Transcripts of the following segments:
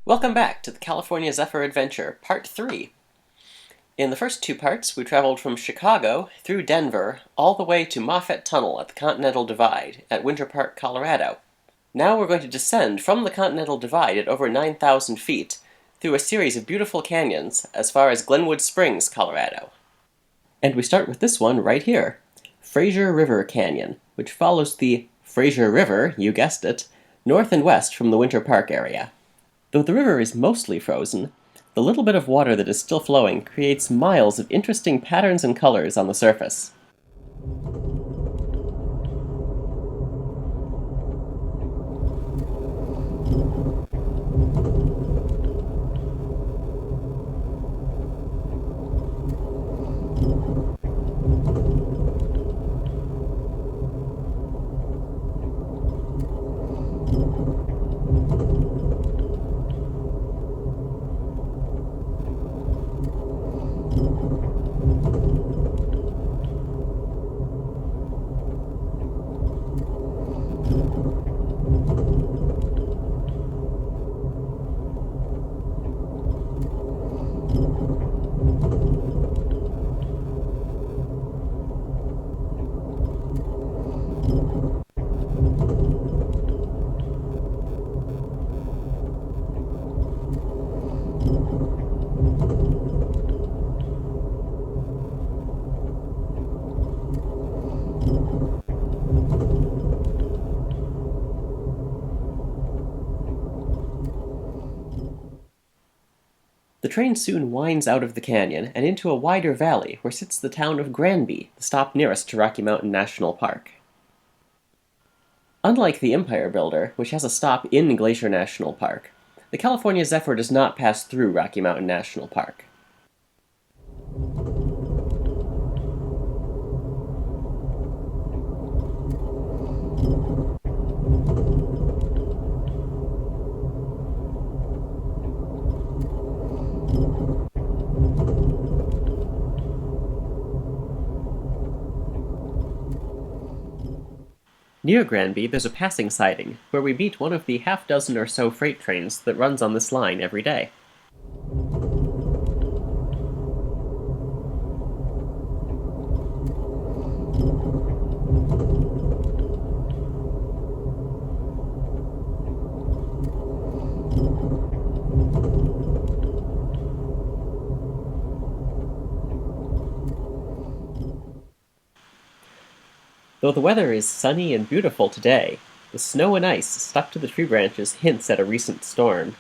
Welcome back to the California Zephyr Adventure, Part 3. In the first two parts, we traveled from Chicago through Denver all the way to Moffett Tunnel at the Continental Divide at Winter Park, Colorado. Now we're going to descend from the Continental Divide at over 9,000 feet through a series of beautiful canyons as far as Glenwood Springs, Colorado. And we start with this one right here, Fraser River Canyon, which follows the Fraser River, you guessed it, north and west from the Winter Park area. Though the river is mostly frozen, the little bit of water that is still flowing creates miles of interesting patterns and colors on the surface. The train soon winds out of the canyon and into a wider valley where sits the town of Granby, the stop nearest to Rocky Mountain National Park. Unlike the Empire Builder, which has a stop in Glacier National Park, the California Zephyr does not pass through Rocky Mountain National Park. Near Granby, there's a passing siding, where we meet one of the half-dozen or so freight trains that runs on this line every day. Though the weather is sunny and beautiful today, the snow and ice stuck to the tree branches hints at a recent storm.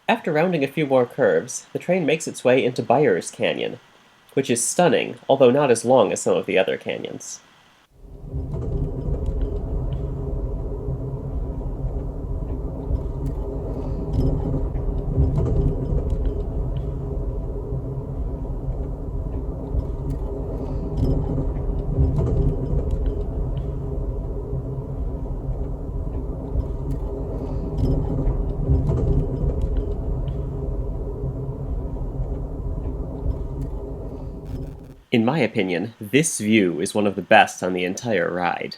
After rounding a few more curves, the train makes its way into Byers Canyon, which is stunning, although not as long as some of the other canyons. In my opinion, this view is one of the best on the entire ride.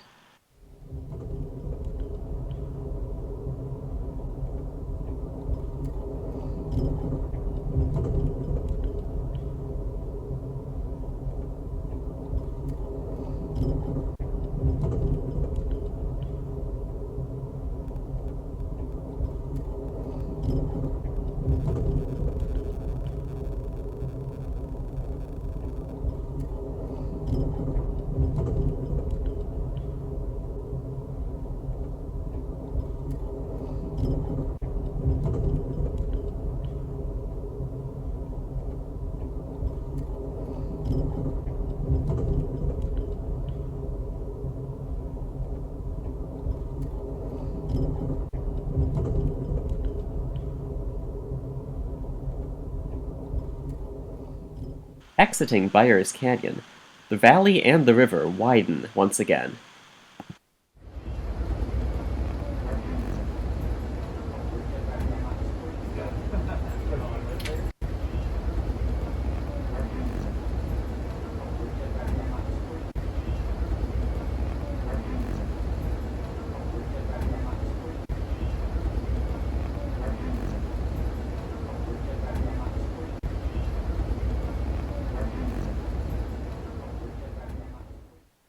Exiting Byers Canyon, the valley and the river widen once again.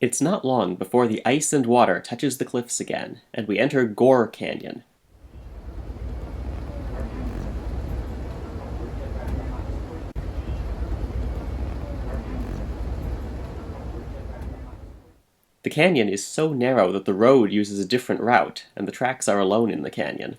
It's not long before the ice and water touches the cliffs again, and we enter Gore Canyon. The canyon is so narrow that the road uses a different route, and the tracks are alone in the canyon.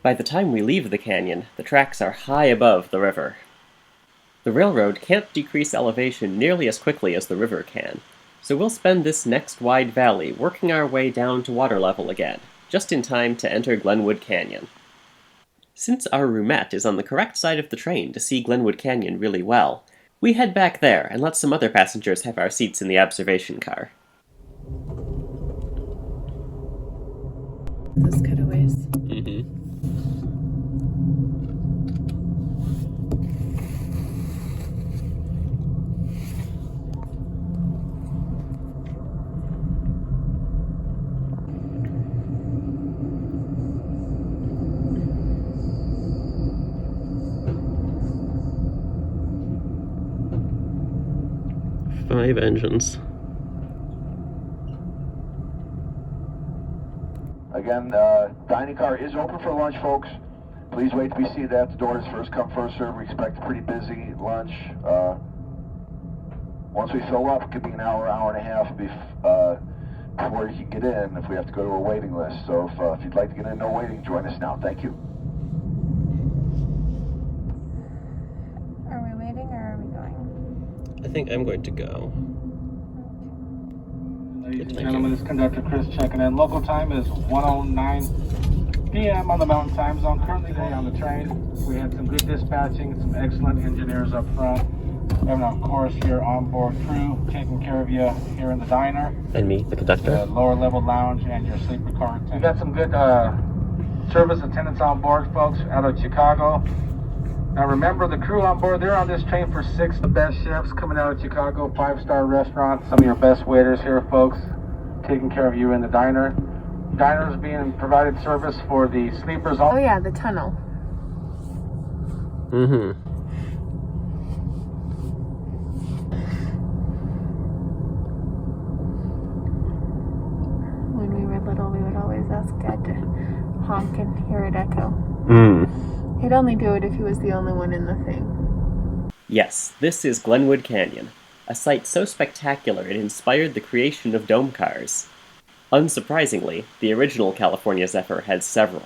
By the time we leave the canyon, the tracks are high above the river. The railroad can't decrease elevation nearly as quickly as the river can, so we'll spend this next wide valley working our way down to water level again, just in time to enter Glenwood Canyon. Since our roomette is on the correct side of the train to see Glenwood Canyon really well, we head back there and let some other passengers have our seats in the observation car. Those cutaways. Mm-hmm. Five engines. Again, dining car is open for lunch, folks. Please wait to be seated at the doors. First come, first serve. We expect a pretty busy lunch. Once we fill up, it could be an hour, hour and a half before you can get in if we have to go to a waiting list. So if you'd like to get in, no waiting, join us now. Thank you. Are we waiting or are we going? I think I'm going to go. Ladies and gentlemen, this is Conductor Chris checking in. Local time is 1:09 p.m. on the Mountain Time Zone. Currently today on the train, we had some good dispatching, some excellent engineers up front. And of course, your onboard crew taking care of you here in the diner. And me, the conductor. The lower level lounge and your sleeper car. We got some good service attendants on board, folks, out of Chicago. Now remember, the crew on board, they're on this train for 6 of the best chefs coming out of Chicago, 5-star restaurants. Some of your best waiters here, folks, taking care of you in the diner. Diners being provided service for the sleepers. Oh yeah, the tunnel. Mm-hmm. When we were little, we would always ask Dad to honk and hear it echo. He'd only do it if he was the only one in the thing. Yes, this is Glenwood Canyon, a sight so spectacular it inspired the creation of dome cars. Unsurprisingly, the original California Zephyr had several.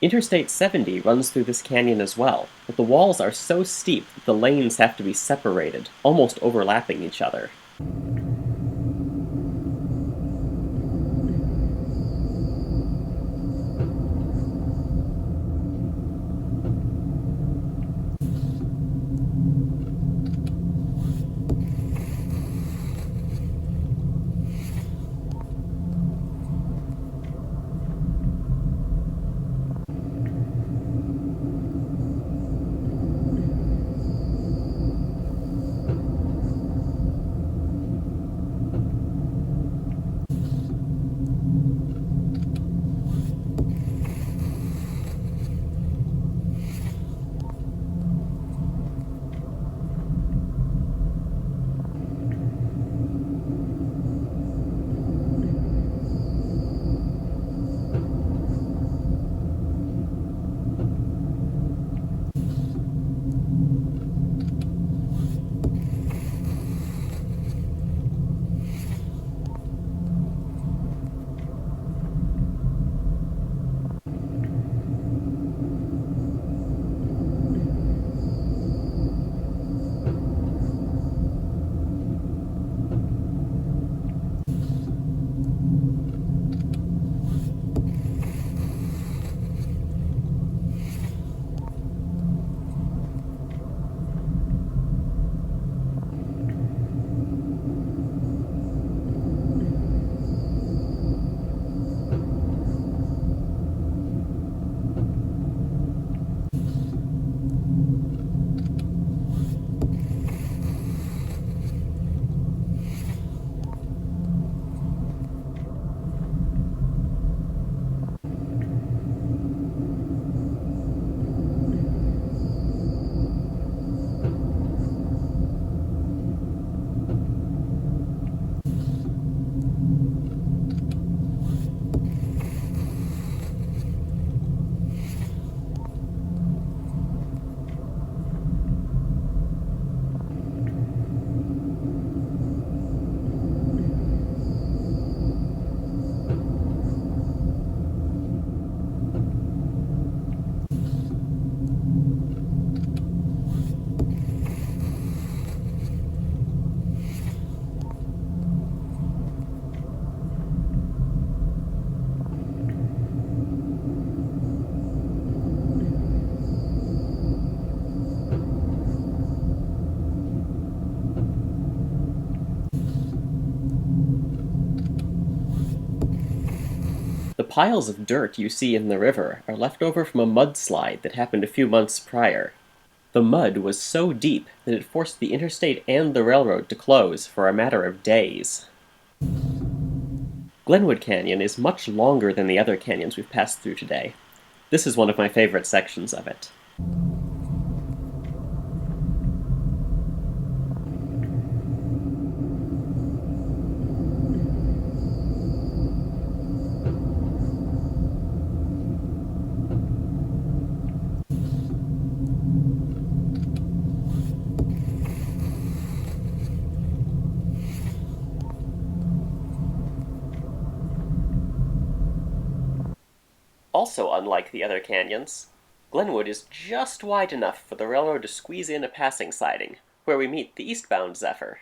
Interstate 70 runs through this canyon as well, but the walls are so steep that the lanes have to be separated, almost overlapping each other. piles of dirt you see in the river are left over from a mudslide that happened a few months prior. The mud was so deep that it forced the interstate and the railroad to close for a matter of days. Glenwood Canyon is much longer than the other canyons we've passed through today. This is one of my favorite sections of it. Also unlike the other canyons, Glenwood is just wide enough for the railroad to squeeze in a passing siding, where we meet the eastbound Zephyr.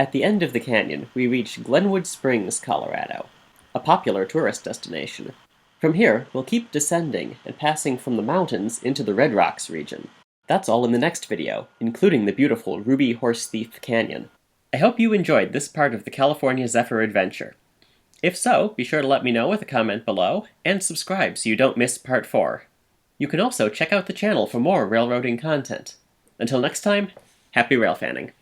At the end of the canyon, we reach Glenwood Springs, Colorado, a popular tourist destination. From here, we'll keep descending and passing from the mountains into the Red Rocks region. That's all in the next video, including the beautiful Ruby Horse Thief Canyon. I hope you enjoyed this part of the California Zephyr adventure. If so, be sure to let me know with a comment below, and subscribe so you don't miss part 4. You can also check out the channel for more railroading content. Until next time, happy rail fanning.